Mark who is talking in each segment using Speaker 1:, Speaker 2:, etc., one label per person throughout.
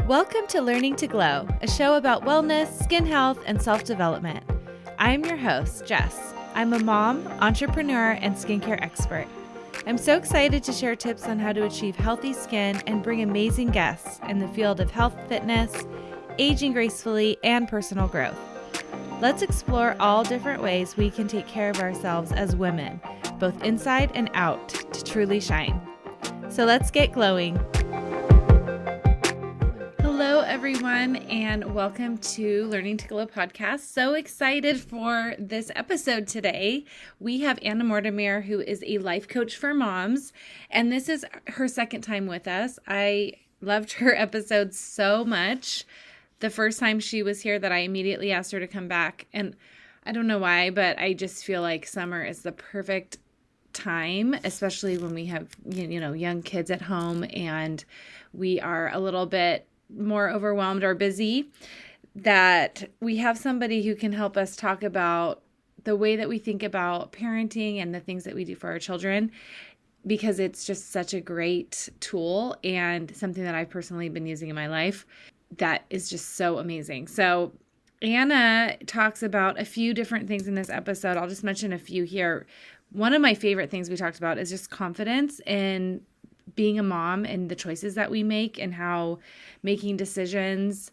Speaker 1: Welcome to Learning to Glow, a show about wellness, skin health, and self-development. I'm your host, Jess. I'm a mom, entrepreneur, and skincare expert. I'm so excited to share tips on how to achieve healthy skin and bring amazing guests in the field of health, fitness, aging gracefully, and personal growth. Let's explore all different ways we can take care of ourselves as women, both inside and out, to truly shine. So let's get glowing. Hello, everyone, and welcome to Learning to Glow podcast. So excited for this episode today. We have Anna Mortimer, who is a life coach for moms, and this is her second time with us. I loved her episode so much. The first time she was here that I immediately asked her to come back, and I don't know why, but I just feel like summer is the perfect time, especially when we have, young kids at home and we are a little bit more overwhelmed or busy, that we have somebody who can help us talk about the way that we think about parenting and the things that we do for our children, because it's just such a great tool and something that I've personally been using in my life that is just so amazing. So Anna talks about a few different things in this episode. I'll just mention a few here. One of my favorite things we talked about is just confidence in being a mom and the choices that we make and how making decisions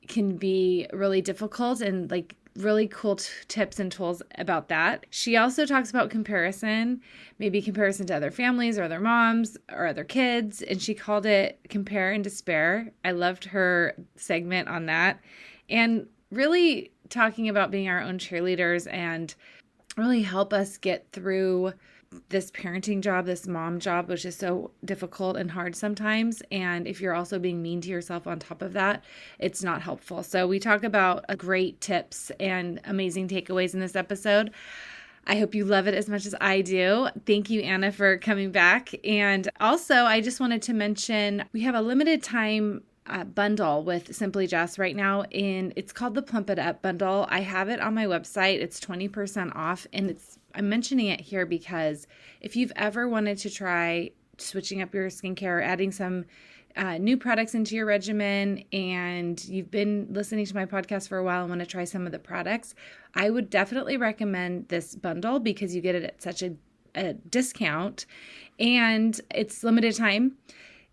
Speaker 1: can be really difficult, and like really cool tips and tools about that. She also talks about comparison, maybe comparison to other families or other moms or other kids, and she called it Compare and Despair. I loved her segment on that, and really talking about being our own cheerleaders and really help us get through this parenting job, this mom job, which is so difficult and hard sometimes. And if you're also being mean to yourself on top of that, it's not helpful. So we talk about great tips and amazing takeaways in this episode. I hope you love it as much as I do. Thank you, Anna, for coming back. And also, I just wanted to mention we have a limited time bundle with Simply Jess right now, and it's called the Plump It Up bundle. I have it on my website. It's 20% off, and I'm mentioning it here because if you've ever wanted to try switching up your skincare, adding some new products into your regimen, and you've been listening to my podcast for a while and want to try some of the products, I would definitely recommend this bundle because you get it at such a discount, and it's limited time.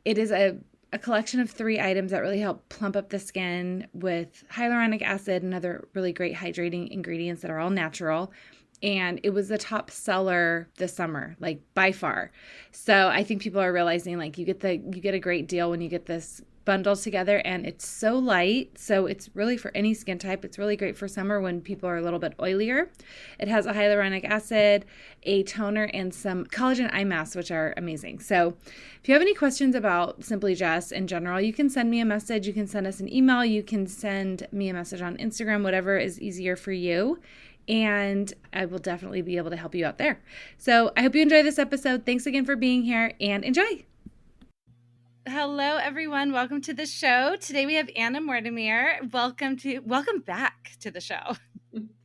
Speaker 1: It is a collection of 3 items that really help plump up the skin with hyaluronic acid and other really great hydrating ingredients that are all natural. And it was the top seller this summer, like by far. So I think people are realizing like you get a great deal when you get this bundle together, and it's so light. So it's really for any skin type. It's really great for summer when people are a little bit oilier. It has a hyaluronic acid, a toner, and some collagen eye masks, which are amazing. So if you have any questions about Simply Jess in general, you can send me a message. You can send us an email. You can send me a message on Instagram, whatever is easier for you. And I will definitely be able to help you out there. So I hope you enjoy this episode. Thanks again for being here, and enjoy. Hello, everyone. Welcome to the show. Today we have Anna Mortimer. Welcome back to the show.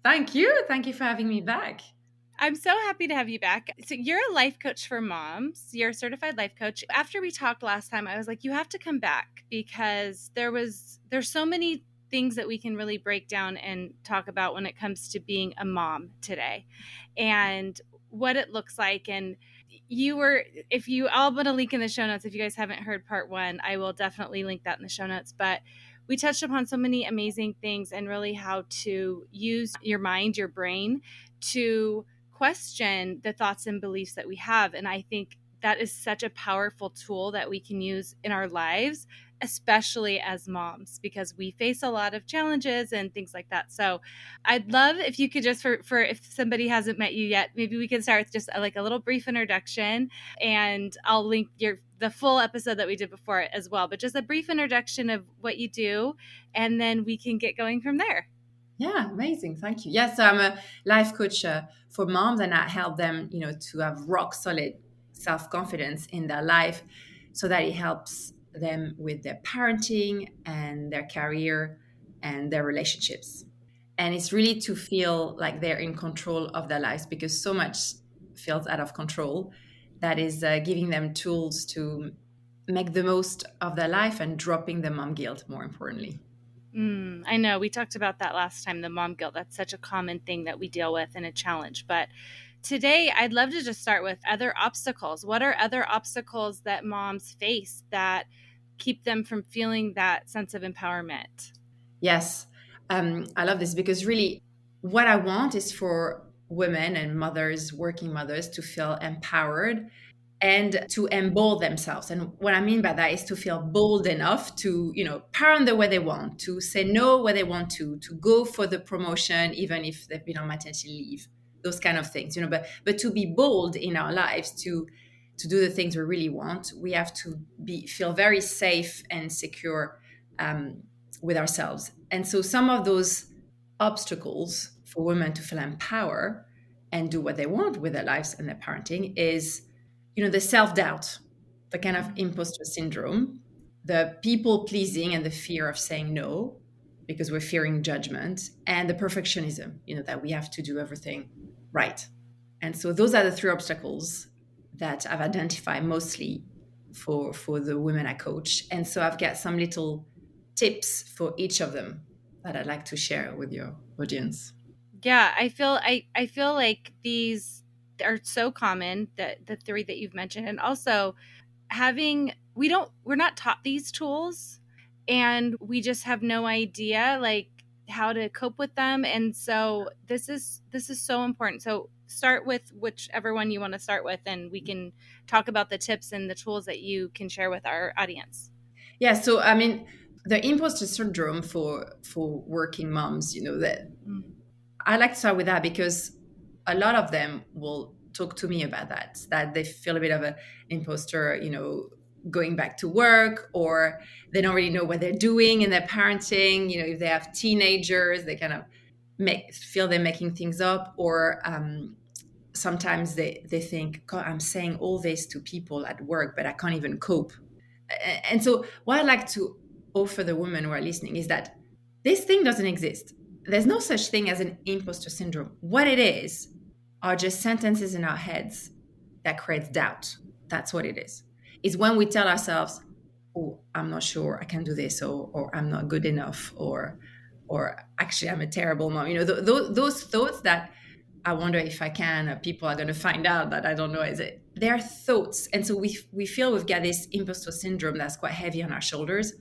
Speaker 2: Thank you. Thank you for having me back.
Speaker 1: I'm so happy to have you back. So you're a life coach for moms. You're a certified life coach. After we talked last time, I was like, you have to come back because there's so many things that we can really break down and talk about when it comes to being a mom today and what it looks like. And I'll put a link in the show notes. If you guys haven't heard part 1, I will definitely link that in the show notes. But we touched upon so many amazing things and really how to use your mind, your brain, to question the thoughts and beliefs that we have. And I think that is such a powerful tool that we can use in our lives, especially as moms, because we face a lot of challenges and things like that. So I'd love if you could just, for if somebody hasn't met you yet, maybe we can start with just a little brief introduction, and I'll link the full episode that we did before as well, but just a brief introduction of what you do, and then we can get going from there.
Speaker 2: Yeah, amazing. Thank you. Yes, so I'm a life coach for moms, and I help them, to have rock solid self-confidence in their life so that it helps them with their parenting and their career and their relationships. And it's really to feel like they're in control of their lives, because so much feels out of control. That is giving them tools to make the most of their life and dropping the mom guilt, more importantly.
Speaker 1: I know we talked about that last time, the mom guilt. That's such a common thing that we deal with and a challenge. But today, I'd love to just start with other obstacles. What are other obstacles that moms face that keep them from feeling that sense of empowerment?
Speaker 2: Yes, I love this because really what I want is for women and mothers, working mothers, to feel empowered and to embolden themselves. And what I mean by that is to feel bold enough to, parent the way they want, to say no where they want to go for the promotion, even if they've been on maternity leave, those kind of things, but to be bold in our lives, to do the things we really want, we have to feel very safe and secure um, with ourselves. And so some of those obstacles for women to feel empowered and do what they want with their lives and their parenting is, the self-doubt, the kind of imposter syndrome, the people pleasing and the fear of saying no because we're fearing judgment, and the perfectionism, that we have to do everything right. And so those are the three obstacles that I've identified mostly for the women I coach. And so I've got some little tips for each of them that I'd like to share with your audience.
Speaker 1: Yeah, I feel like these are so common, that the three that you've mentioned, and also we're not taught these tools, and we just have no idea like how to cope with them. And so this is so important. So start with whichever one you want to start with, and we can talk about the tips and the tools that you can share with our audience.
Speaker 2: Yeah, so I mean, the imposter syndrome for working moms, that I like to start with that because a lot of them will talk to me about that they feel a bit of an imposter, going back to work, or they don't really know what they're doing in their parenting. If they have teenagers, they kind of feel they're making things up, or sometimes they think, God, I'm saying all this to people at work, but I can't even cope. And so, what I'd like to offer the women who are listening is that this thing doesn't exist. There's no such thing as an imposter syndrome. What it is are just sentences in our heads that creates doubt. That's what it is. It's when we tell ourselves, "Oh, I'm not sure I can do this," or "I'm not good enough," or "Actually, I'm a terrible mom." Those thoughts that I wonder if I can. People are going to find out that I don't know. Is it? They're thoughts, and so we feel we've got this imposter syndrome that's quite heavy on our shoulders,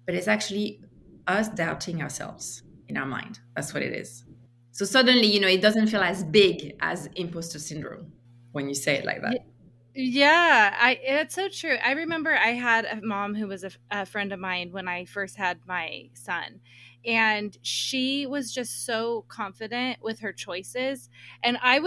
Speaker 2: but it's actually us doubting ourselves in our mind. That's what it is. So suddenly, it doesn't feel as big as imposter syndrome when you say it like that.
Speaker 1: Yeah, it's so true. I remember I had a mom who was a friend of mine when I first had my son, and she was just so confident with her choices. And I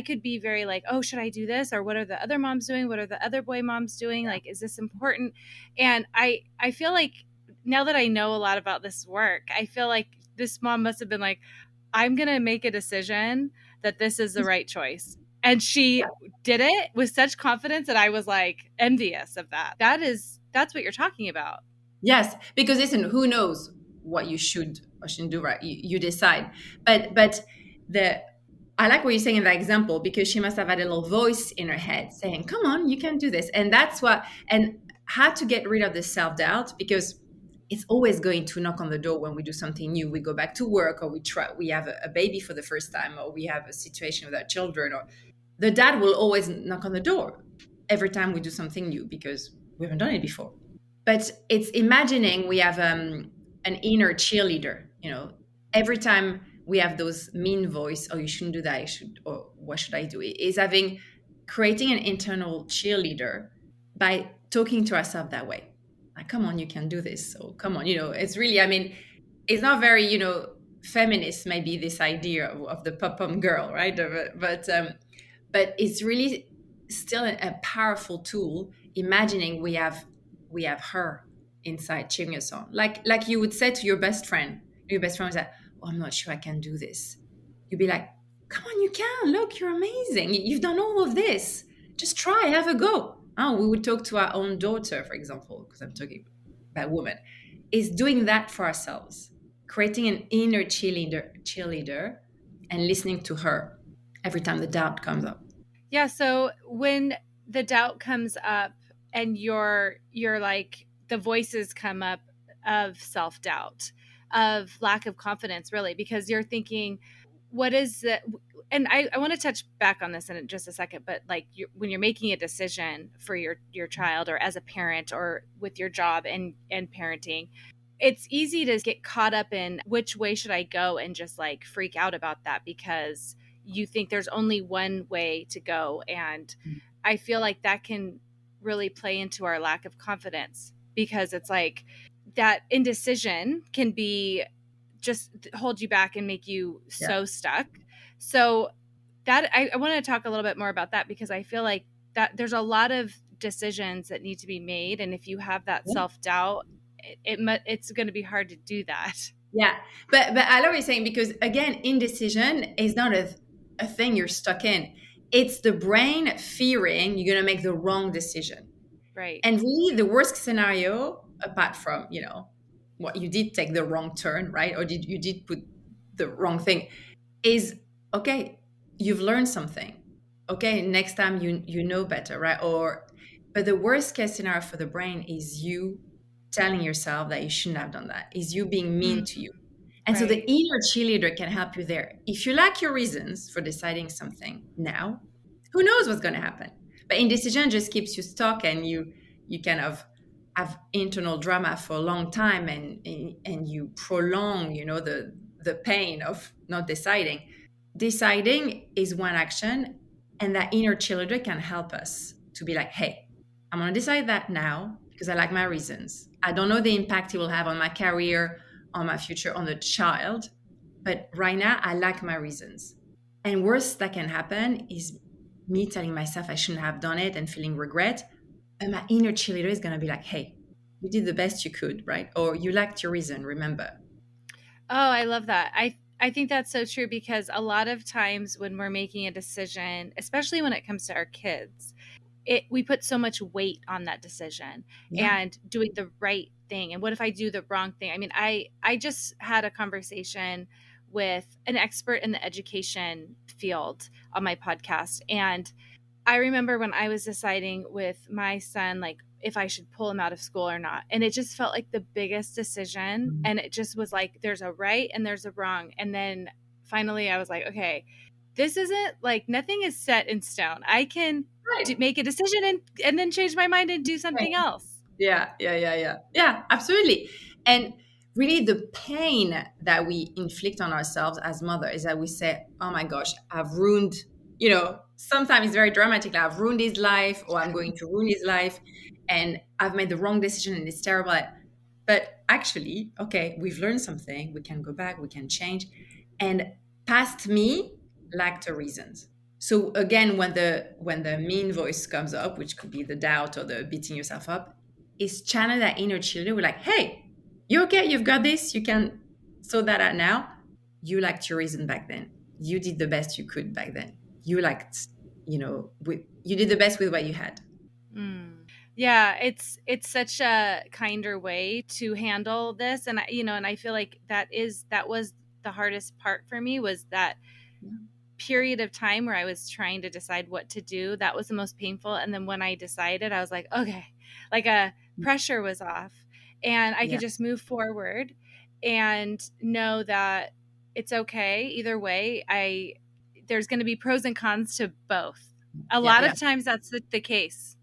Speaker 1: could be very like, oh, should I do this? Or what are the other moms doing? What are the other boy moms doing? Like, is this important? And I feel like now that I know a lot about this work, I feel like this mom must have been like, I'm going to make a decision that this is the right choice. And she did it with such confidence that I was like envious of that. That's what you're talking about.
Speaker 2: Yes, because listen, who knows what you should or shouldn't do, right? You decide. But the I like what you're saying in that example because she must have had a little voice in her head saying, "Come on, you can do this," and that's what. And how to get rid of the self doubt because it's always going to knock on the door when we do something new. We go back to work, or we have a baby for the first time, or we have a situation with our children, or the dad will always knock on the door every time we do something new because we haven't done it before. But it's imagining we have an inner cheerleader. Every time we have those mean voice, "Oh, you shouldn't do that. You should," or "What should I do?" Is creating an internal cheerleader by talking to ourselves that way. Like, "Come on, you can do this." So come on, it's really. I mean, it's not very, feminist. Maybe this idea of the pop-up girl, right? But it's really still a powerful tool. Imagining we have her inside cheering us on, like you would say to your best friend. Your best friend was like, "Oh, I'm not sure I can do this." You'd be like, "Come on, you can. Look, you're amazing. You've done all of this. Just try, have a go." Oh, we would talk to our own daughter, for example, because I'm talking about women, is doing that for ourselves, creating an inner cheerleader and listening to her every time the doubt comes up.
Speaker 1: Yeah, so when the doubt comes up, and you're like, the voices come up of self-doubt, of lack of confidence, really, because you're thinking, what is the, and I want to touch back on this in just a second, but like when you're making a decision for your child, or as a parent, or with your job and parenting, it's easy to get caught up in which way should I go, and just like freak out about that, because you think there's only one way to go. And I feel like that can really play into our lack of confidence, because it's like that indecision can be just hold you back and make you
Speaker 2: Yeah.
Speaker 1: so stuck. So that I want to talk a little bit more about that, because I feel like that there's a lot of decisions that need to be made, and if you have that
Speaker 2: Yeah.
Speaker 1: self-doubt, it's going to be hard to do that.
Speaker 2: Yeah. But I love what you're saying, because again, indecision is not a thing you're stuck in. It's the brain fearing you're gonna make the wrong decision.
Speaker 1: Right.
Speaker 2: And really the worst scenario, apart from, what you did take the wrong turn, right? Or you did put the wrong thing, is okay, you've learned something. Okay, next time you know better, right? Or but the worst case scenario for the brain is you telling yourself that you shouldn't have done that, is you being mean
Speaker 1: Mm,
Speaker 2: to you. And so the
Speaker 1: right.
Speaker 2: inner cheerleader can help you there. If you lack your reasons for deciding something now, who knows what's going to happen? But indecision just keeps you stuck, and you kind of have internal drama for a long time, and you prolong, the pain of not deciding. Deciding is one action, and that inner cheerleader can help us to be like, hey, I'm going to decide that now because I like my reasons. I don't know the impact it will have on my career, on my future, on the child, but right now I like my reasons. And worst that can happen is me telling myself I shouldn't have done it and feeling regret. And my inner cheerleader is going to be like, hey, you did the best you could, right? Or you liked your reason, remember.
Speaker 1: Oh, I love that. I think that's so true, because a lot of times when we're making a decision, especially when it comes to our kids, we put so much weight on that decision
Speaker 2: Yeah.
Speaker 1: and doing the right thing. And what if I do the wrong thing? I mean, I just had a conversation with an expert in the education field on my podcast, and I remember when I was deciding with my son, like if I should pull him out of school or not. And it just felt like the biggest decision.
Speaker 2: Mhm.
Speaker 1: And it just was like, there's a right and there's a wrong. And then finally I was like, okay, this isn't like, nothing is set in stone. I can
Speaker 2: Right.
Speaker 1: make a decision and then change my mind and do something else.
Speaker 2: Yeah, yeah, yeah, yeah. Yeah, absolutely. And really, the pain that we inflict on ourselves as mother is that we say, oh my gosh, I've ruined, sometimes it's very dramatic, like I've ruined his life, or I'm going to ruin his life, and I've made the wrong decision and it's terrible. But actually, okay, we've learned something. We can go back, we can change. And past me lacked the reasons. So again, when the mean voice comes up, which could be the doubt or the beating yourself up, is channel that inner cheerleader. We're like, hey, you okay? You've got this. You can sort that out now. You liked your reason back then. You did the best you could back then. You liked, you did the best with what you had.
Speaker 1: Mm. Yeah, it's such a kinder way to handle this, and and I feel like that was the hardest part for me, was that
Speaker 2: Yeah.
Speaker 1: period of time where I was trying to decide what to do. That was the most painful. And then when I decided, I was like, okay, like a pressure was off, and I could
Speaker 2: Yeah.
Speaker 1: just move forward and know that it's okay either way. There's going to be pros and cons to both. A
Speaker 2: Yeah.
Speaker 1: lot
Speaker 2: Yeah.
Speaker 1: of times that's the case.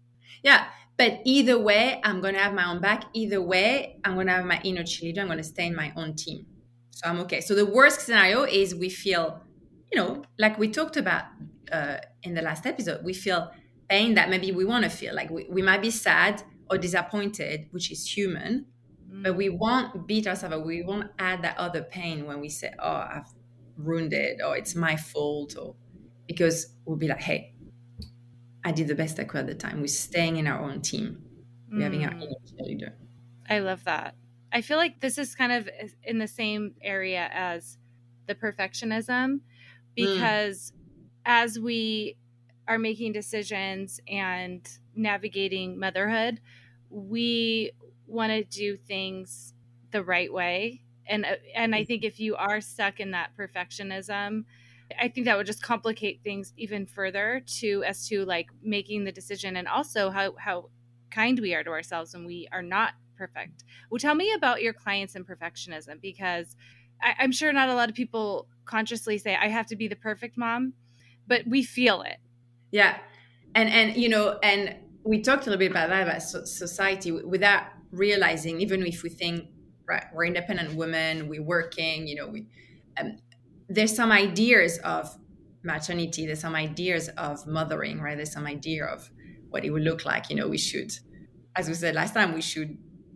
Speaker 2: Yeah, but either way, I'm going to have my own back. Either way, I'm going to have my inner cheerleader. I'm going to stay in my own team. So I'm okay. So the worst scenario is we feel, like we talked about in the last episode, we feel pain that maybe we want to feel. Like we might be sad or disappointed, which is human, but we
Speaker 1: Mm.
Speaker 2: won't beat ourselves up. We won't add that other pain when we say, oh, I've ruined it, or it's my fault, or because we'll be like, hey, I did the best I could at the time. We're staying in our own team. We're having our
Speaker 1: Mm.
Speaker 2: inner cheerleader.
Speaker 1: I love that. I feel like this is kind of in the same area as the perfectionism,
Speaker 2: Mm,
Speaker 1: because as we are making decisions and navigating motherhood, we want to do things the right way. And I think if you are stuck in that perfectionism, I think that would just complicate things even further, to as to like making the decision, and also how kind we are to ourselves when we are not perfect. Well, tell me about your clients and perfectionism, because I'm sure not a lot of people consciously say, I have to be the perfect mom, but we feel it.
Speaker 2: Yeah. And we talked a little bit about that, about society, without realizing, even if we think, right, we're independent women, we're working, um, there's some ideas of maternity, there's some ideas of mothering, right? There's some idea of what it would look like. We should, as we said last time,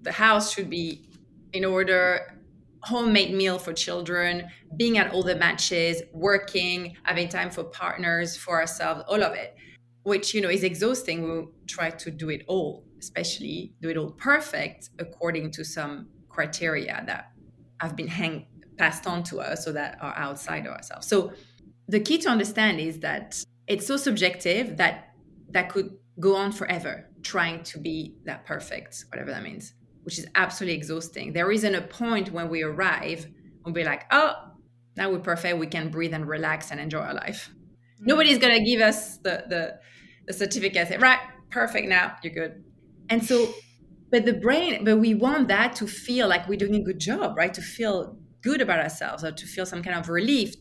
Speaker 2: the house should be in order, homemade meal for children, being at all the matches, working, having time for partners, for ourselves, all of it, which is exhausting. We'll try to do it all, especially do it all perfect according to some criteria that have been passed on to us, so that are outside of ourselves. So the key to understand is that it's so subjective that could go on forever trying to be that perfect, whatever that means, which is absolutely exhausting. There isn't a point when we arrive and be like, oh, now we're perfect, we can breathe and relax and enjoy our life. Nobody's
Speaker 1: Mm.
Speaker 2: going to give us the certificate, say, right, perfect, now you're good. And so, but we want that to feel like we're doing a good job, right? To feel good about ourselves, or to feel some kind of relief,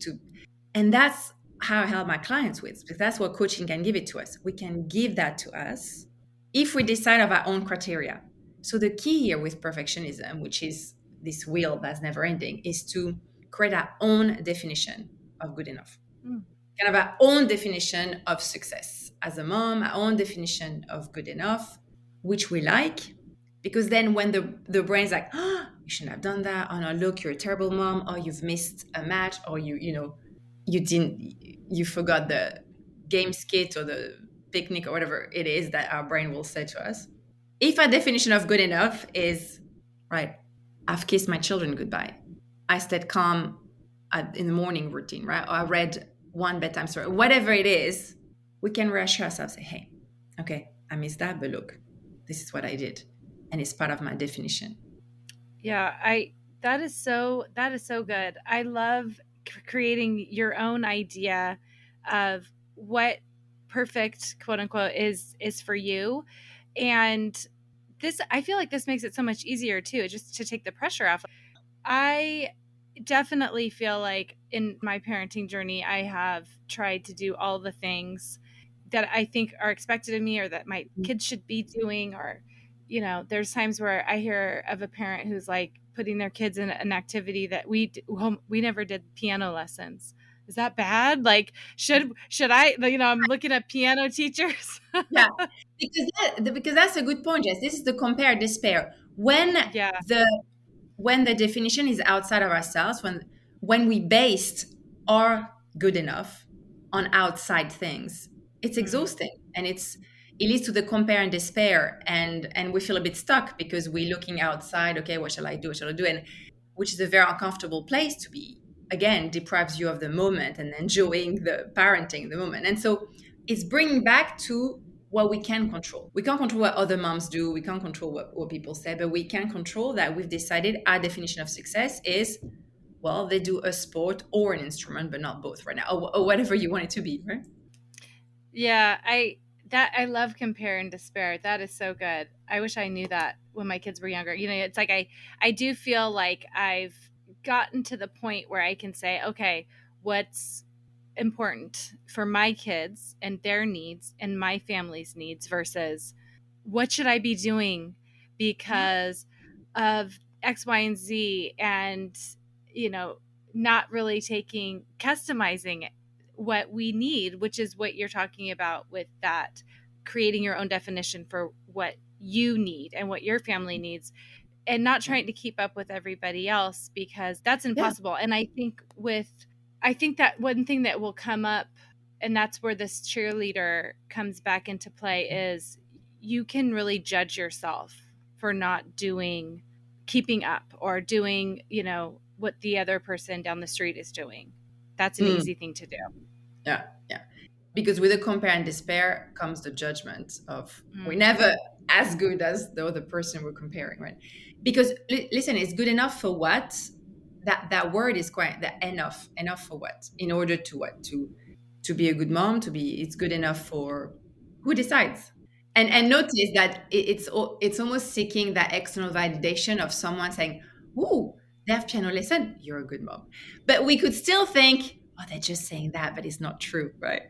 Speaker 2: and that's how I help my clients with, because that's what coaching can give it to us. We can give that to us if we decide of our own criteria. So the key here with perfectionism, which is this wheel that's never ending, is to create our own definition of good enough,
Speaker 1: Mm.
Speaker 2: kind of our own definition of success as a mom, our own definition of good enough, which we like. Because then when the brain's like, oh, you shouldn't have done that. Oh no, look, you're a terrible mom, or you've missed a match, or you forgot the game skit or the picnic or whatever it is that our brain will say to us. If our definition of good enough is, right, I've kissed my children goodbye, I stayed calm in the morning routine, right, or I read one bedtime story, whatever it is, we can reassure ourselves, say, hey, okay, I missed that, but look, this is what I did, and it's part of my definition.
Speaker 1: Yeah, I that is so good. I love creating your own idea of what perfect quote unquote is for you. And this, I feel like this makes it so much easier too, just to take the pressure off. I definitely feel like in my parenting journey, I have tried to do all the things that I think are expected of me or that my kids should be doing. Or, there's times where I hear of a parent who's like putting their kids in an activity that we never did piano lessons. Is that bad? Like, should I, I'm looking at piano teachers.
Speaker 2: Yeah, because that's a good point, Jess. This is the compare despair.
Speaker 1: Yeah.
Speaker 2: The when the definition is outside of ourselves, when we based our good enough on outside things, it's
Speaker 1: Mm.
Speaker 2: exhausting, and it leads to the compare and despair, and we feel a bit stuck because we're looking outside. Okay, what shall I do? What shall I do? And which is a very uncomfortable place to be. Again, deprives you of the moment and enjoying the parenting the moment. And so it's bringing back to what we can control. We can't control what other moms do. We can't control what people say, but we can control that we've decided our definition of success is, well, they do a sport or an instrument, but not both right now, or whatever you want it to be, right?
Speaker 1: Yeah, I love compare and despair. That is so good. I wish I knew that when my kids were younger. It's like I do feel like I've gotten to the point where I can say, okay, what's important for my kids and their needs and my family's needs versus what should I be doing
Speaker 2: Yeah.
Speaker 1: because of X, Y, and Z, and you know, not really customizing what we need, which is what you're talking about with that, creating your own definition for what you need and what your family needs, and not trying to keep up with everybody else, because that's
Speaker 2: Yeah.
Speaker 1: impossible. And I think that one thing that will come up, and that's where this cheerleader comes back into play, is you can really judge yourself for not keeping up or doing, what the other person down the street is doing. That's an
Speaker 2: Mm,
Speaker 1: easy thing to do.
Speaker 2: yeah. Yeah. Because with the compare and despair comes the judgment of we're
Speaker 1: Mm.
Speaker 2: never as good as the other person we're comparing, right? Because listen, it's good enough for what? That word is quite that enough for what? In order, to what? To be a good mom, to be, it's good enough for who decides? It's good enough for the parent, right? Because listen, it's good enough for what? That word is quite the enough for what? In order to what? To be a good mom, to be, it's good enough for who? Who decides? Who decides? And notice that it's almost seeking that external validation of someone saying, "Ooh, they have piano lesson. You're a good mom." But we could still think, "Oh, they're just saying that, but it's not true, right?"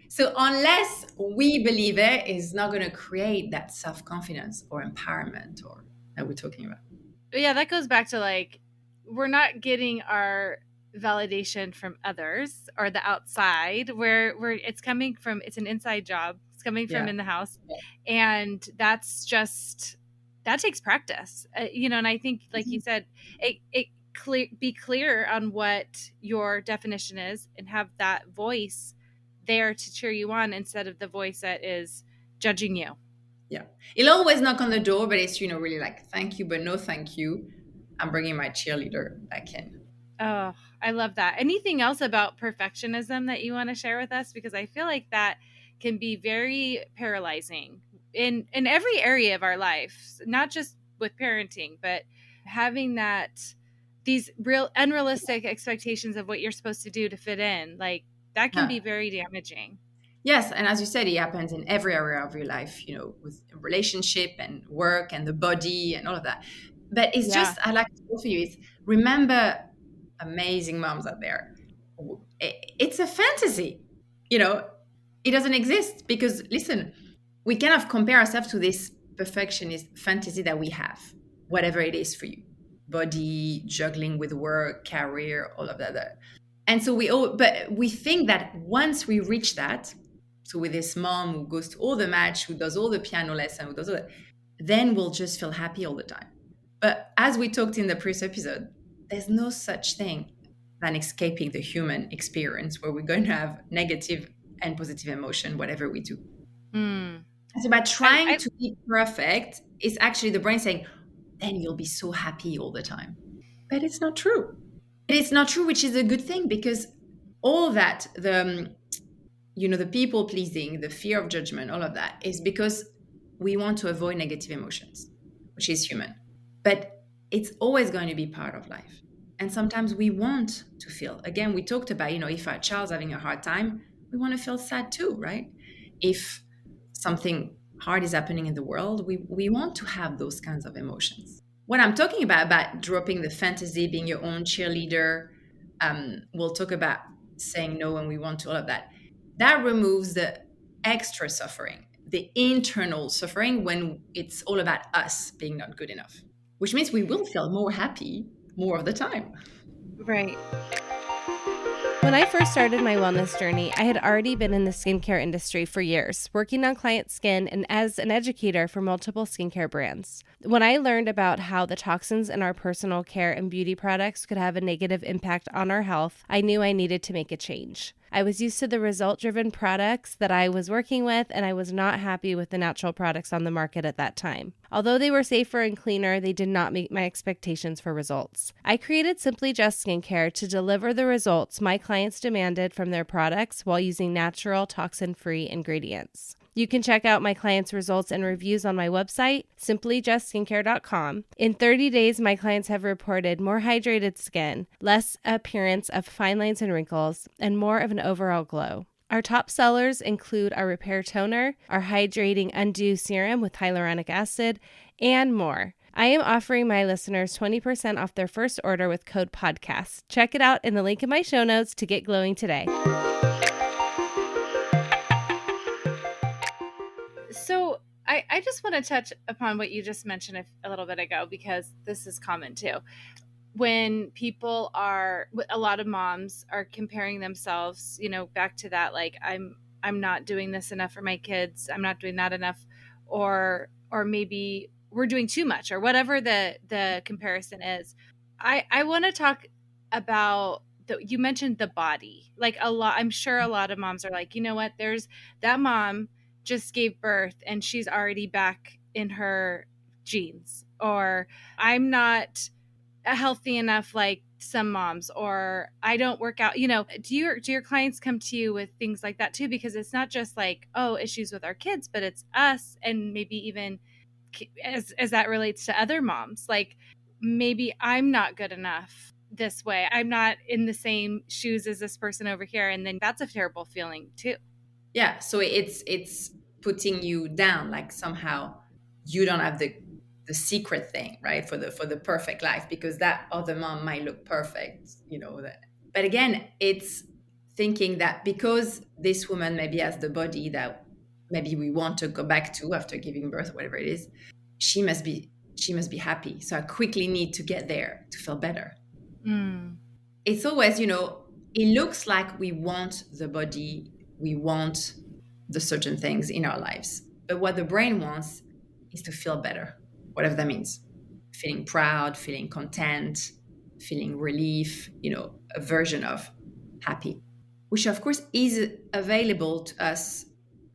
Speaker 2: So unless we believe it's not going to create that self confidence or empowerment or that we're talking about.
Speaker 1: Yeah, that goes back to like, we're not getting our validation from others or the outside, where it's coming from. It's an inside job. It's coming from
Speaker 2: Yeah.
Speaker 1: in the house, and that's just, that takes practice. And I think, like you said, be clear on what your definition is and have that voice there to cheer you on instead of the voice that is judging you.
Speaker 2: Yeah. He'll always knock on the door, but it's, really like, thank you, but no thank you. I'm bringing my cheerleader back in.
Speaker 1: Oh, I love that. Anything else about perfectionism that you want to share with us? Because I feel like that can be very paralyzing in every area of our life, not just with parenting, but having these real unrealistic expectations of what you're supposed to do to fit in, like that can
Speaker 2: Yeah.
Speaker 1: be very damaging.
Speaker 2: Yes. And as you said, it happens in every area of your life, with relationship and work and the body and all of that. But it's
Speaker 1: Yeah.
Speaker 2: just, I like to offer you is remember amazing moms out there. It's a fantasy, you know, it doesn't exist because listen, we kind of compare ourselves to this perfectionist fantasy that we have, whatever it is for you, body, juggling with work, career, all of that. And so but we think that once we reach that, so with this mom who goes to all the match, who does all the piano lesson, who does all that, then we'll just feel happy all the time. But as we talked in the previous episode, there's no such thing than escaping the human experience where we're going to have negative and positive emotion, whatever we do.
Speaker 1: Hmm.
Speaker 2: So by
Speaker 1: I,
Speaker 2: trying
Speaker 1: I
Speaker 2: to be perfect, it's actually the brain saying, then you'll be so happy all the time. But it's not true. It's not true, which is a good thing because all that, the people pleasing, the fear of judgment, all of that is because we want to avoid negative emotions, which is human. But it's always going to be part of life. And sometimes we want to feel, again, we talked about, if our child's having a hard time, we want to feel sad too, right? If something hard is happening in the world, we want to have those kinds of emotions. What I'm talking about dropping the fantasy, being your own cheerleader, we'll talk about saying no when we want to, all of that. That removes the extra suffering, the internal suffering when it's all about us being not good enough, which means we will feel more happy more of the time.
Speaker 1: right. When I first started my wellness journey, I had already been in the skincare industry for years, working on client skin and as an educator for multiple skincare brands. When I learned about how the toxins in our personal care and beauty products could have a negative impact on our health, I knew I needed to make a change. I was used to the result-driven products that I was working with, and I was not happy with the natural products on the market at that time. Although they were safer and cleaner, they did not meet my expectations for results. I created Simply Just Skincare to deliver the results my clients demanded from their products while using natural, toxin-free ingredients. You can check out my clients' results and reviews on my website, simplyjustskincare.com. In 30 days, my clients have reported more hydrated skin, less appearance of fine lines and wrinkles, and more of an overall glow. Our top sellers include our Repair Toner, our Hydrating Undo Serum with hyaluronic acid, and more. I am offering my listeners 20% off their first order with code PODCAST. Check it out in the link in my show notes to get glowing today. So I just want to touch upon what you just mentioned a little bit ago, because this is common too. When people a lot of moms are comparing themselves, back to that, like, I'm not doing this enough for my kids. I'm not doing that enough. Or maybe we're doing too much, or whatever the comparison is. I want to talk about you mentioned the body. Like, I'm sure a lot of moms are like, you know what, there's that mom just gave birth and she's already back in her jeans, or I'm not healthy enough like some moms, or I don't work out. Do your clients come to you with things like that too? Because it's not just like, oh, issues with our kids, but it's us, and maybe even as that relates to other moms, like, maybe I'm not good enough this way, I'm not in the same shoes as this person over here, and then that's a terrible feeling too.
Speaker 2: Yeah, so it's putting you down, like somehow you don't have the secret thing, right, for the perfect life, because that other mom might look perfect, that. But again, it's thinking that because this woman maybe has the body that maybe we want to go back to after giving birth, whatever it is, she must be happy. So I quickly need to get there to feel better.
Speaker 1: Mm.
Speaker 2: It's always, it looks like we want the body, we want the certain things in our lives. But what the brain wants is to feel better, whatever that means. Feeling proud, feeling content, feeling relief, a version of happy, which of course is available to us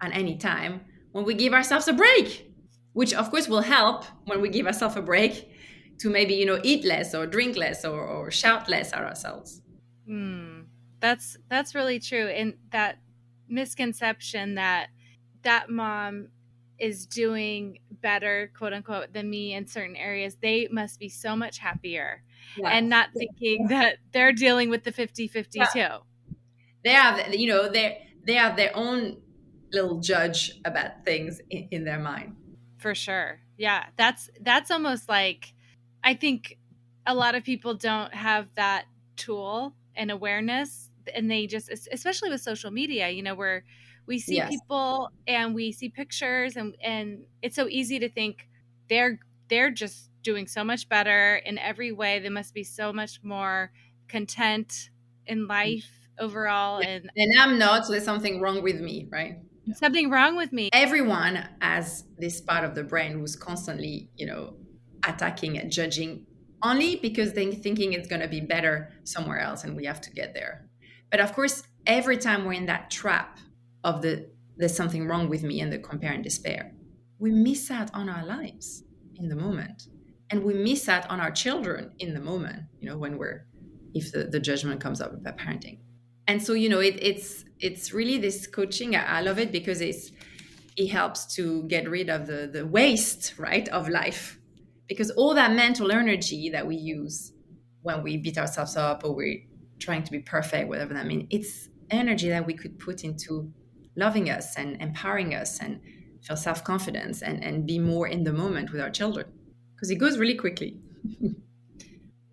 Speaker 2: at any time when we give ourselves a break, which of course will help when we give ourselves a break to maybe, eat less or drink less or shout less at ourselves.
Speaker 1: Mm. That's really true. And that misconception that mom is doing better, quote unquote, than me in certain areas, they must be so much happier,
Speaker 2: Yeah.
Speaker 1: and not thinking that they're dealing with the 50-50
Speaker 2: Yeah.
Speaker 1: too.
Speaker 2: They have, they have their own little judge about things in their mind.
Speaker 1: For sure. Yeah. That's almost like, I think a lot of people don't have that tool and awareness, and they just, especially with social media, where we see
Speaker 2: Yes.
Speaker 1: people and we see pictures, and it's so easy to think they're just doing so much better in every way. They must be so much more content in life overall,
Speaker 2: Yeah.
Speaker 1: and
Speaker 2: And I'm not, so there's something wrong with me, right?
Speaker 1: something wrong with me.
Speaker 2: Everyone has this part of the brain who's constantly, attacking and judging only because they're thinking it's going to be better somewhere else and we have to get there. But of course, every time we're in that trap of there's something wrong with me and the compare and despair, we miss out on our lives in the moment. And we miss out on our children in the moment, when if the judgment comes up about parenting. And so, it's really this coaching. I love it because it helps to get rid of the waste, right, of life, because all that mental energy that we use when we beat ourselves up or we're trying to be perfect, whatever that means, it's energy that we could put into loving us and empowering us and feel self-confidence and be more in the moment with our children, because it goes really quickly.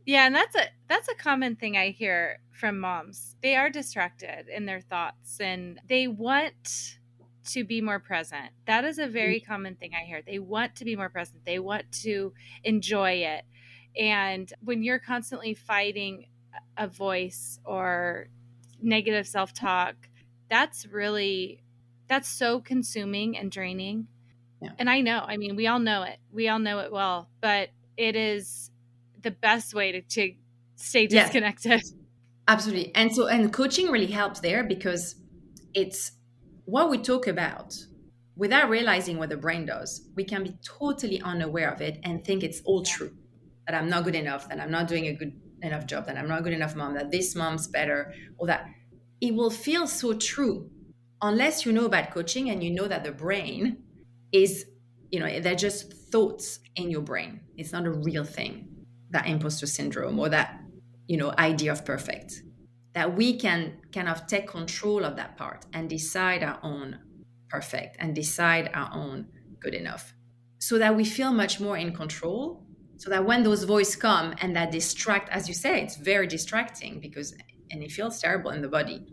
Speaker 1: Yeah, and that's a common thing I hear from moms. They are distracted in their thoughts, and they want to be more present. That is a very common thing I hear. They want to be more present. They want to enjoy it. And when you're constantly fighting a voice or negative self-talk, that's so consuming and draining.
Speaker 2: Yeah.
Speaker 1: And I mean, we all know it. We all know it well, but it is the best way to stay
Speaker 2: Yes,
Speaker 1: disconnected.
Speaker 2: absolutely. And coaching really helps there because it's what we talk about without realizing what the brain does. We can be totally unaware of it and think it's all true, that I'm not good enough, that I'm not doing a good enough job, that I'm not good enough mom, that this mom's better, or that it will feel so true unless you know about coaching and you know that the brain is, they're just thoughts in your brain. It's not a real thing, that imposter syndrome or that, idea of perfect, that we can kind of take control of that part and decide our own perfect and decide our own good enough, so that we feel much more in control, so that when those voices come and that distract, as you say, it's very distracting because, and it feels terrible in the body,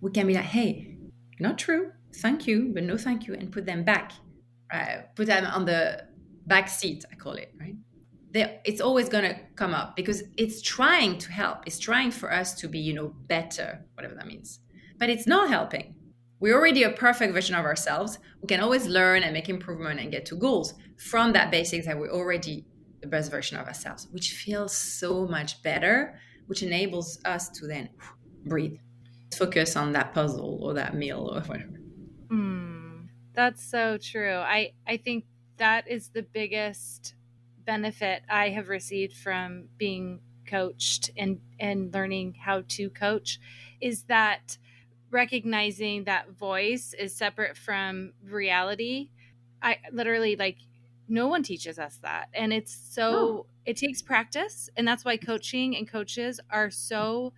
Speaker 2: we can be like, hey, not true, thank you, but no thank you, and put them back, put them on the back seat, I call it, right? It's always going to come up because it's trying to help. It's trying for us to be, better, whatever that means. But it's not helping. We're already a perfect version of ourselves. We can always learn and make improvement and get to goals from that basics that we're already the best version of ourselves, which feels so much better, which enables us to then breathe, focus on that puzzle or that meal or whatever.
Speaker 1: That's so true. I think that is the biggest benefit I have received from being coached and learning how to coach, is that recognizing that voice is separate from reality. I literally, like, no one teaches us that. And
Speaker 2: No.
Speaker 1: it takes practice. And that's why coaching and coaches are so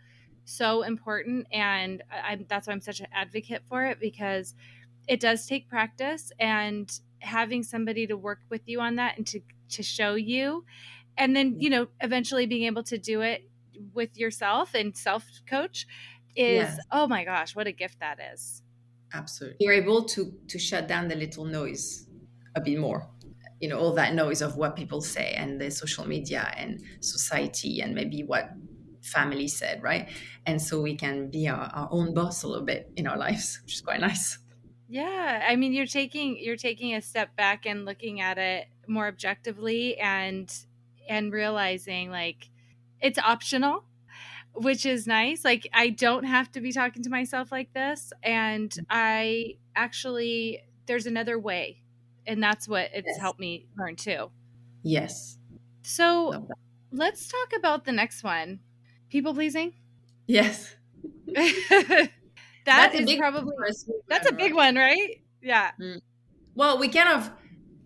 Speaker 1: important. And that's why I'm such an advocate for it, because it does take practice and having somebody to work with you on that and to show you, and then eventually being able to do it with yourself and self coach is,
Speaker 2: Yes,
Speaker 1: oh my gosh, what a gift that is.
Speaker 2: absolutely. You're able to shut down the little noise a bit more. All that noise of what people say and the social media and society and maybe what family said, right? And so we can be our own boss a little bit in our lives, which is quite nice.
Speaker 1: Yeah, I mean, you're taking a step back and looking at it more objectively, and realizing like it's optional, which is nice. Like, I don't have to be talking to myself like this, and I actually, there's another way, and that's what it's
Speaker 2: Yes.
Speaker 1: helped me learn too.
Speaker 2: Yes.
Speaker 1: So,
Speaker 2: Love that.
Speaker 1: let's talk about the next one. People pleasing.
Speaker 2: Yes.
Speaker 1: That
Speaker 2: That's a
Speaker 1: is
Speaker 2: big one
Speaker 1: probably
Speaker 2: for us
Speaker 1: that's a
Speaker 2: women,
Speaker 1: big
Speaker 2: right?
Speaker 1: one, right? Yeah.
Speaker 2: Mm. Well, we kind of,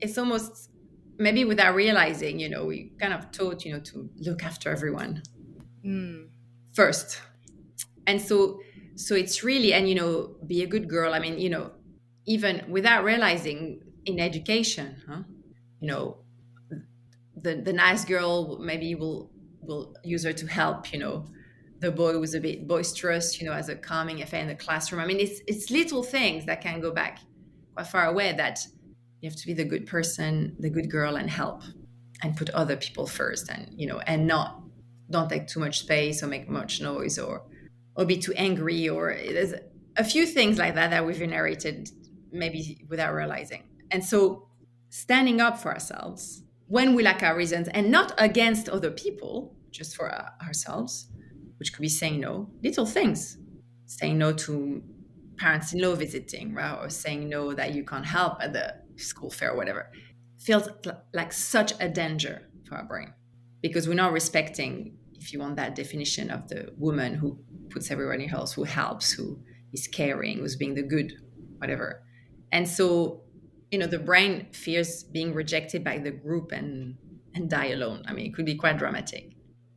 Speaker 2: it's almost maybe without realizing, we kind of taught, to look after everyone
Speaker 1: Mm.
Speaker 2: first. And so it's really, and, be a good girl. I mean, even without realizing in education, huh? You know, the nice girl maybe will use her to help, the boy who's a bit boisterous, as a calming effect in the classroom. I mean, it's little things that can go back quite far away, that you have to be the good person, the good girl, and help and put other people first, and and not don't take too much space or make much noise, or be too angry, or there's a few things like that we've inherited maybe without realizing. And so standing up for ourselves when we lack our reasons, and not against other people, just for ourselves, which could be saying no, little things, saying no to parents-in-law visiting, right? Or saying no that you can't help at the school fair or whatever, feels like such a danger for our brain, because we're not respecting, if you want that definition of the woman who puts everyone in her house, who helps, who is caring, who's being the good, whatever. And so, the brain fears being rejected by the group and die alone. I mean, it could be quite dramatic.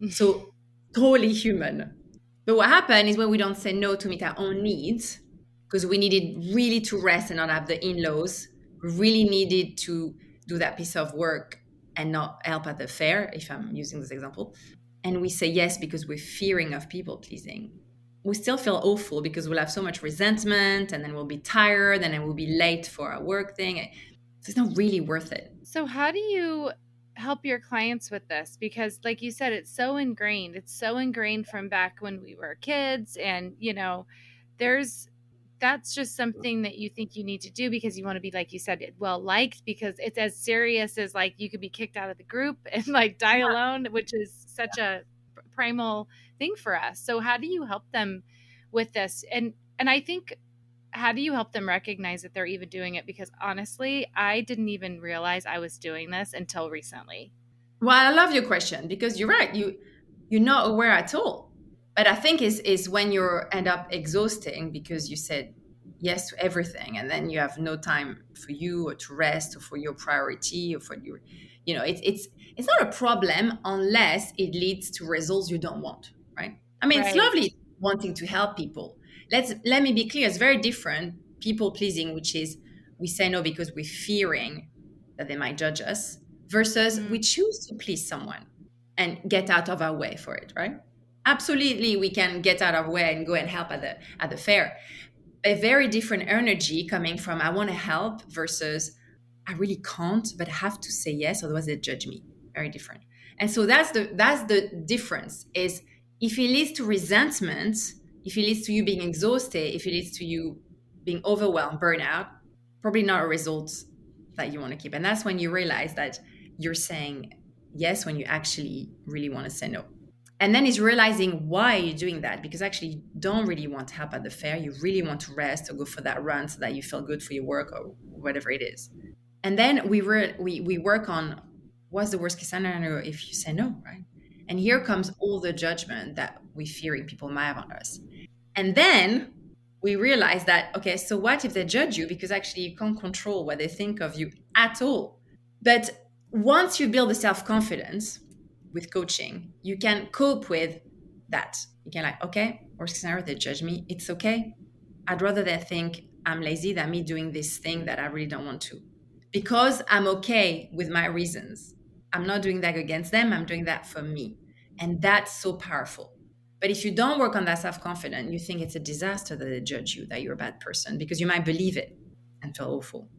Speaker 2: So totally human. But what happened is when we don't say no to meet our own needs, because we needed really to rest and not have the in-laws, we really needed to do that piece of work and not help at the fair, if I'm using this example, and we say yes because we're fearing of people pleasing, we still feel awful because we'll have so much resentment, and then we'll be tired, and then we'll be late for our work thing. So it's not really worth it.
Speaker 1: So, how do you help your clients with this? Because, like you said, it's so ingrained. It's so ingrained from back when we were kids. And, there's, that's just something that you think you need to do because you want to be, like you said, well liked, because it's as serious as like you could be kicked out of the group and like die alone, which is such a primal thing for us. So, how do you help them with this? And I think, how do you help them recognize that they're even doing it? Because honestly, I didn't even realize I was doing this until recently.
Speaker 2: Well, I love your question, because you're right. You're not aware at all. But I think is when you end up exhausting because you said yes to everything, and then you have no time for you, or to rest, or for your priority, or for your, it's not a problem unless it leads to results you don't want, right? I mean, it's
Speaker 1: Right.
Speaker 2: lovely wanting to help people. Let me be clear. It's very different people pleasing, which is we say no because we're fearing that they might judge us, versus we
Speaker 1: Mm.
Speaker 2: choose to please someone and get out of our way for it, right? Absolutely, we can get out of our way and go and help at the fair. A very different energy coming from I want to help versus I really can't, but I have to say yes, otherwise they judge me. Very different. And so that's the difference. Is if it leads to resentment, if it leads to you being exhausted, if it leads to you being overwhelmed, burnout, probably not a result that you want to keep. And that's when you realize that you're saying yes when you actually really want to say no. And then is realizing why you're doing that, because actually you don't really want to help at the fair. You really want to rest or go for that run so that you feel good for your work or whatever it is. And then we work on what's the worst case scenario if you say no, right? And here comes all the judgment that we fearing people might have on us. And then we realize that, okay, so what if they judge you? Because actually you can't control what they think of you at all. But once you build the self-confidence with coaching, you can cope with that. You can like, okay, worst scenario, they judge me. It's okay. I'd rather they think I'm lazy than me doing this thing that I really don't want to. Because I'm okay with my reasons. I'm not doing that against them, I'm doing that for me. And that's so powerful. But if you don't work on that self confidence, you think it's a disaster that they judge you, that you're a bad person, because you might believe it and feel awful.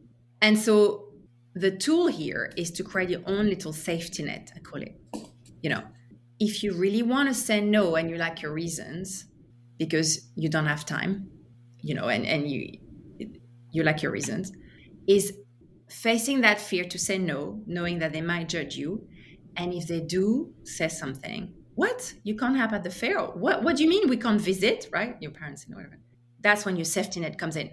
Speaker 2: And so the tool here is to create your own little safety net, I call it. You know, if you really want to say no and you like your reasons because you don't have time, and you like your reasons, is facing that fear to say no, knowing that they might judge you. And if they do say something, what? You can't have at the fair? What do you mean we can't visit, right? Your parents and whatever. That's when your safety net comes in.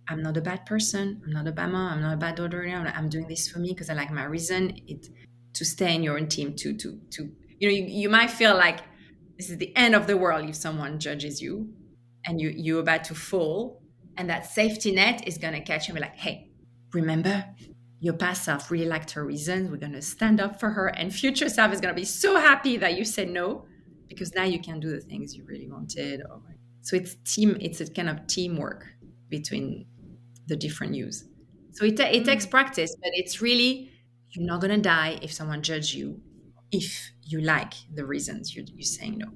Speaker 2: I'm not a bad person. I'm not a bad mom. I'm not a bad daughter. I'm doing this for me because I like my reason. It to stay in your own team. You might feel like this is the end of the world if someone judges you, and you're about to fall, and that safety net is gonna catch you and be like, hey, remember, your past self really liked her reasons. We're gonna stand up for her, and future self is gonna be so happy that you said no because now you can do the things you really wanted. So it's a kind of teamwork between the different use. So it takes
Speaker 1: Mm.
Speaker 2: practice, but it's really, you're not going to die if someone judge you if you like the reasons you're saying no.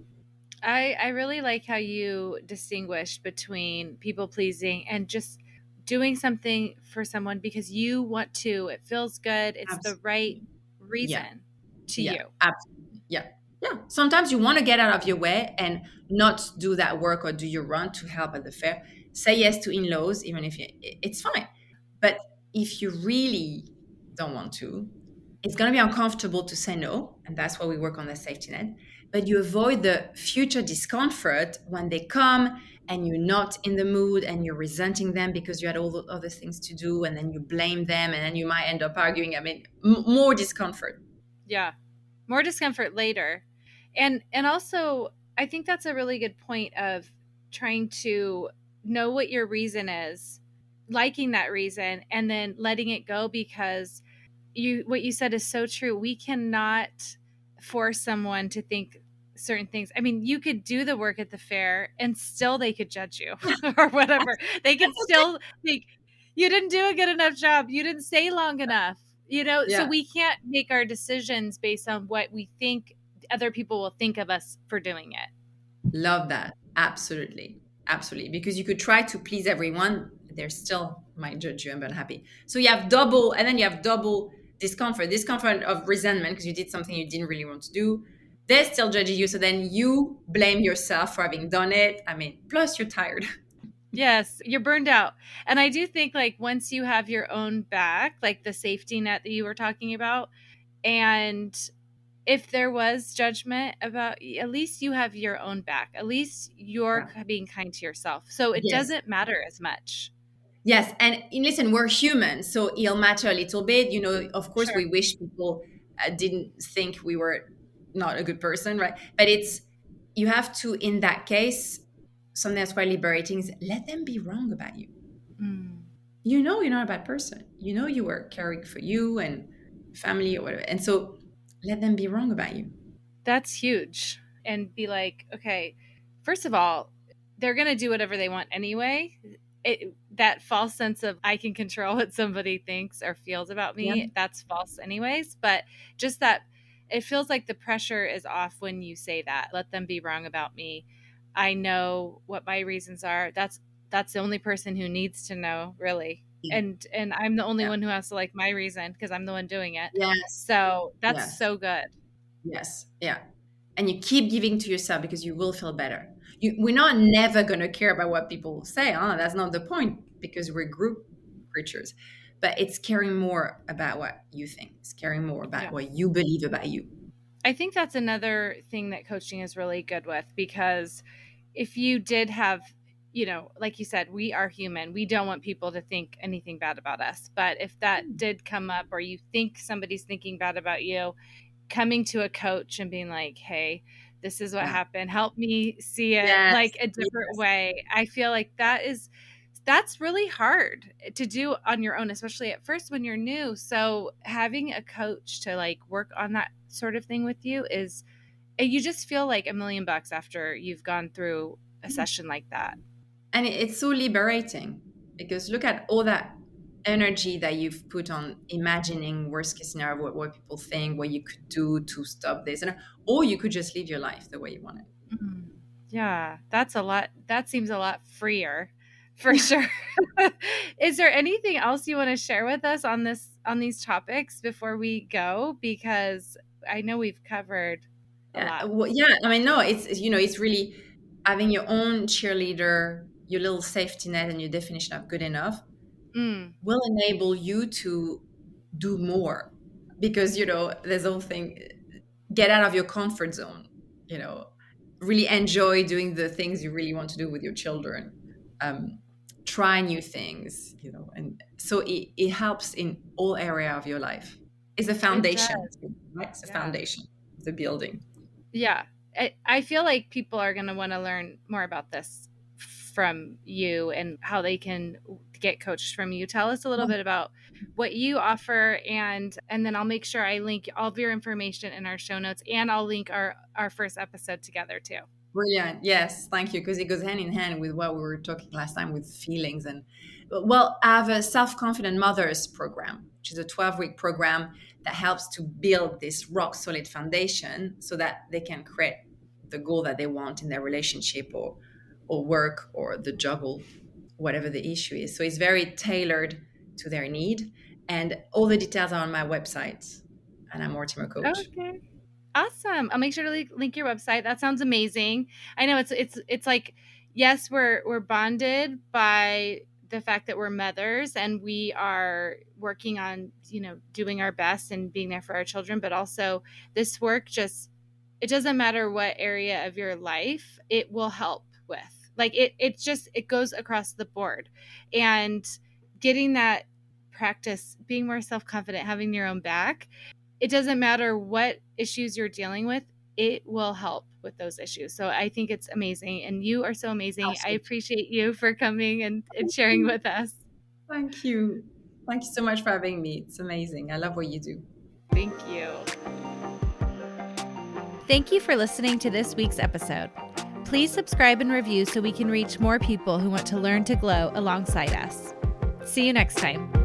Speaker 1: I really like how you distinguish between people pleasing and just doing something for someone because you want to. It feels good. It's the right
Speaker 2: Absolutely. Yeah.
Speaker 1: reason to
Speaker 2: Yeah.
Speaker 1: you.
Speaker 2: Absolutely. Yeah. Yeah. Sometimes you want to get out of your way and not do that work or do your run to help at the fair. Say yes to in-laws, even if it's fine. But if you really don't want to, it's going to be uncomfortable to say no. And that's why we work on the safety net. But you avoid the future discomfort when they come and you're not in the mood and you're resenting them because you had all the other things to do, and then you blame them and then you might end up arguing. I mean, more discomfort.
Speaker 1: Yeah. More discomfort later. And also I think that's a really good point of trying to know what your reason is, liking that reason and then letting it go because you what you said is so true. We cannot force someone to think certain things. I mean, you could do the work at the fair and still they could judge you or whatever. They could
Speaker 2: That's okay.
Speaker 1: still think you didn't do a good enough job. You didn't stay long enough. So
Speaker 2: Yeah.
Speaker 1: we can't make our decisions based on what we think other people will think of us for doing it.
Speaker 2: Love that. Absolutely. Absolutely. Because you could try to please everyone, they still might judge you and be unhappy. So you have double, and then you have double discomfort of resentment because you did something you didn't really want to do. They're still judging you. So then you blame yourself for having done it. I mean, plus you're tired.
Speaker 1: Yes, you're burned out. And I do think like once you have your own back, like the safety net that you were talking about, and if there was judgment about at least you have your own back. At least you're
Speaker 2: Yeah.
Speaker 1: being kind to yourself. So it
Speaker 2: Yes.
Speaker 1: doesn't matter as much.
Speaker 2: Yes, and listen, we're human, so it'll matter a little bit. Of course,
Speaker 1: Sure.
Speaker 2: we wish people didn't think we were not a good person, right? But you have to, in that case, something that's quite liberating is let them be wrong about you.
Speaker 1: Mm.
Speaker 2: You're not a bad person. You were caring for you and family or whatever. And so let them be wrong about you.
Speaker 1: That's huge. And be like, okay, first of all, they're going to do whatever they want anyway. That false sense of I can control what somebody thinks or feels about
Speaker 2: Yeah.
Speaker 1: me, that's false anyways. But just that it feels like the pressure is off when you say that. Let them be wrong about me. I know what my reasons are. That's the only person who needs to know, really. And I'm the only
Speaker 2: Yeah.
Speaker 1: one who has to like my reason because I'm the one doing it.
Speaker 2: Yes.
Speaker 1: So that's
Speaker 2: Yes.
Speaker 1: so good.
Speaker 2: Yes. Yeah. And you keep giving to yourself because you will feel better. We're not never going to care about what people say. That's not the point because we're group creatures. But it's caring more about what you think. It's caring more about
Speaker 1: Yeah.
Speaker 2: what you believe about you.
Speaker 1: I think that's another thing that coaching is really good with because if you did have, like you said, we are human. We don't want people to think anything bad about us. But if that did come up or you think somebody's thinking bad about you, coming to a coach and being like, hey, this is what
Speaker 2: Yeah.
Speaker 1: happened. Help me see it
Speaker 2: Yes.
Speaker 1: like a different
Speaker 2: Yes.
Speaker 1: way. I feel like that's really hard to do on your own, especially at first when you're new. So having a coach to like work on that sort of thing with you is you just feel like $1,000,000 after you've gone through a session like that.
Speaker 2: And it's so liberating. because look at all that energy that you've put on imagining worst case scenario, what people think, what you could do to stop this, and or you could just live your life the way you want it.
Speaker 1: Mm. Yeah, that's a lot. That seems a lot freer for sure. Is there anything else you want to share with us on these topics before we go? Because I know we've covered a
Speaker 2: Yeah,
Speaker 1: lot.
Speaker 2: well, yeah. I mean, no, it's really having your own cheerleader, your little safety net, and your definition of good enough
Speaker 1: Mm,
Speaker 2: will enable you to do more, because there's a whole thing, get out of your comfort zone, you know really enjoy doing the things you really want to do with your children, um, try new things, and so it helps in all area of your life. It's a
Speaker 1: it does.
Speaker 2: foundation, right? It's a
Speaker 1: Yeah.
Speaker 2: foundation, the building.
Speaker 1: Yeah. I feel like people are going to want to learn more about this from you and how they can get coached from you. Tell us a little bit about what you offer, and then I'll make sure I link all of your information in our show notes, and I'll link our first episode together too.
Speaker 2: Brilliant. Yes, thank you. Because it goes hand in hand with what we were talking last time with feelings. And well, I have a self-confident mothers program, which is a 12-week program that helps to build this rock solid foundation so that they can create the goal that they want in their relationship or work or the juggle, whatever the issue is. So it's very tailored to their need. And all the details are on my website, Anna Mortimer Coach.
Speaker 1: Okay. Awesome. I'll make sure to link your website. That sounds amazing. I know it's like, yes, we're bonded by the fact that we're mothers and we are working on, doing our best and being there for our children, but also this work it doesn't matter what area of your life it will help with. Like it goes across the board. And getting that practice, being more self-confident, having your own back, it doesn't matter what issues you're dealing with, it will help with those issues. So I think it's amazing. And you are so amazing. I
Speaker 2: Awesome.
Speaker 1: appreciate you for coming and sharing with us.
Speaker 2: Thank you. Thank you so much for having me. It's amazing. I love what you do.
Speaker 1: Thank you. Thank you for listening to this week's episode. Please subscribe and review so we can reach more people who want to learn to glow alongside us. See you next time.